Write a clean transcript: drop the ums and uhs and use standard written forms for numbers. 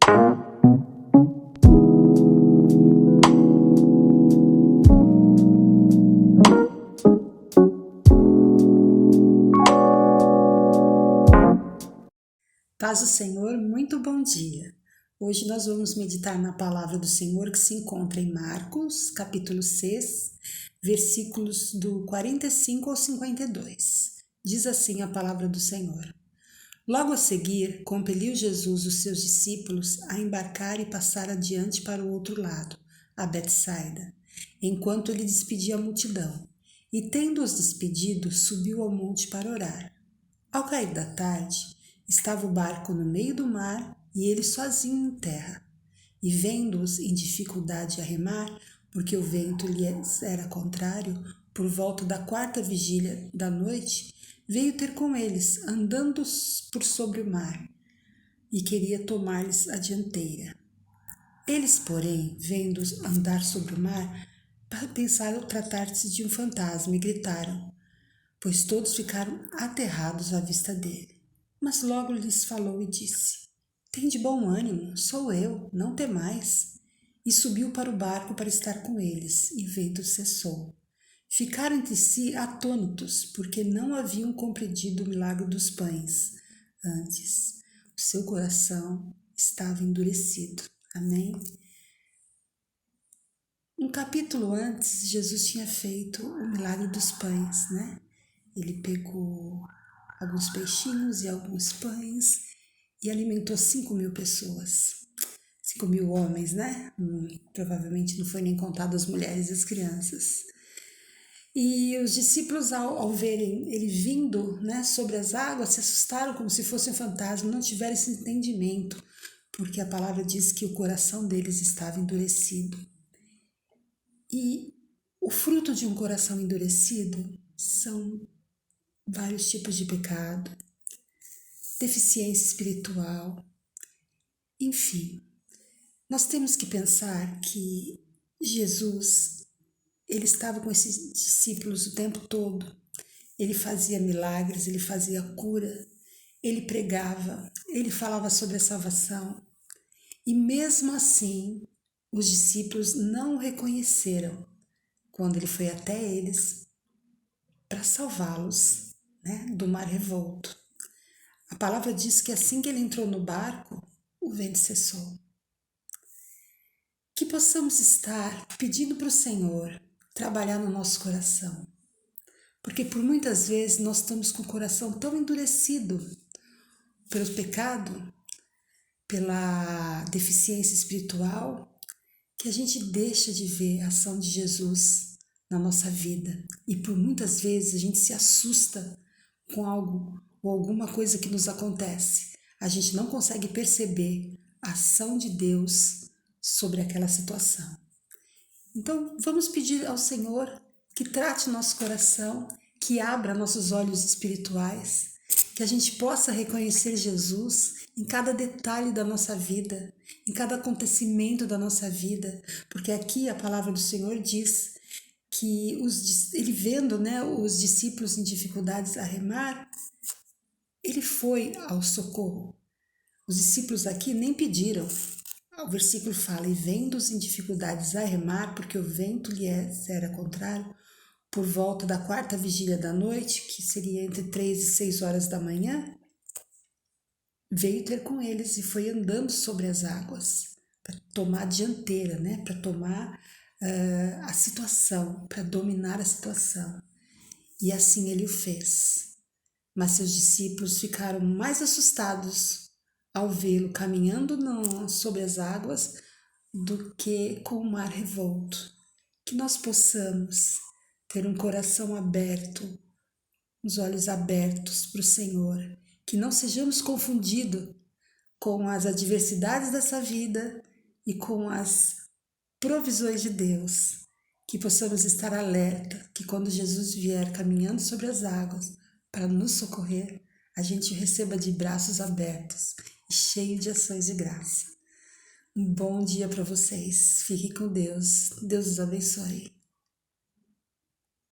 Paz do Senhor, muito bom dia. Hoje nós vamos meditar na palavra do Senhor que se encontra em Marcos, capítulo 6, versículos do 45 ao 52. Diz assim a palavra do Senhor. Logo a seguir, compeliu Jesus os seus discípulos a embarcar e passar adiante para o outro lado, a Betsaida, enquanto ele despedia a multidão. E tendo-os despedido, subiu ao monte para orar. Ao cair da tarde, estava o barco no meio do mar e ele sozinho em terra. E vendo-os em dificuldade a remar, porque o vento lhes era contrário, por volta da 4ª vigília da noite, veio ter com eles, andando por sobre o mar, e queria tomar-lhes a dianteira. Eles, porém, vendo-os andar sobre o mar, pensaram tratar-se de um fantasma e gritaram, pois todos ficaram aterrados à vista dele. Mas logo lhes falou e disse, tende bom ânimo, sou eu, não temais. E subiu para o barco para estar com eles, e o vento cessou. Ficaram entre si atônitos, porque não haviam compreendido o milagre dos pães. Antes, o seu coração estava endurecido. Amém? Um capítulo antes, Jesus tinha feito o milagre dos pães, né? Ele pegou alguns peixinhos e alguns pães e alimentou 5.000 pessoas. 5.000 homens, né? Provavelmente não foi nem contado as mulheres e as crianças. E os discípulos, ao verem ele vindo, né, sobre as águas, se assustaram como se fosse um fantasma, não tiveram esse entendimento, porque a palavra diz que o coração deles estava endurecido. E o fruto de um coração endurecido são vários tipos de pecado, deficiência espiritual, enfim. Nós temos que pensar que Jesus, ele estava com esses discípulos o tempo todo. Ele fazia milagres, ele fazia cura, ele pregava, ele falava sobre a salvação. E mesmo assim, os discípulos não o reconheceram quando ele foi até eles para salvá-los, né, do mar revolto. A palavra diz que assim que ele entrou no barco, o vento cessou. Que possamos estar pedindo para o Senhor trabalhar no nosso coração. Porque por muitas vezes nós estamos com o coração tão endurecido pelo pecado, pela deficiência espiritual, que a gente deixa de ver a ação de Jesus na nossa vida. E por muitas vezes a gente se assusta com algo ou alguma coisa que nos acontece. A gente não consegue perceber a ação de Deus sobre aquela situação. Então vamos pedir ao Senhor que trate nosso coração, que abra nossos olhos espirituais, que a gente possa reconhecer Jesus em cada detalhe da nossa vida, em cada acontecimento da nossa vida, porque aqui a palavra do Senhor diz que ele vendo, né, os discípulos em dificuldades a remar, ele foi ao socorro. Os discípulos aqui nem pediram. O versículo fala, e vendo-os em dificuldades a remar, porque o vento lhes era contrário, por volta da 4ª vigília da noite, que seria entre 3 e 6 horas da manhã, veio ter com eles e foi andando sobre as águas, para tomar a dianteira, né? Para tomar a situação, para dominar a situação. E assim ele o fez. Mas seus discípulos ficaram mais assustados ao vê-lo caminhando sobre as águas do que com o mar revolto. Que nós possamos ter um coração aberto, os olhos abertos para o Senhor, que não sejamos confundidos com as adversidades dessa vida e com as provisões de Deus, que possamos estar alerta, que quando Jesus vier caminhando sobre as águas para nos socorrer, a gente o receba de braços abertos e cheio de ações de graça. Um bom dia para vocês. Fiquem com Deus. Deus os abençoe.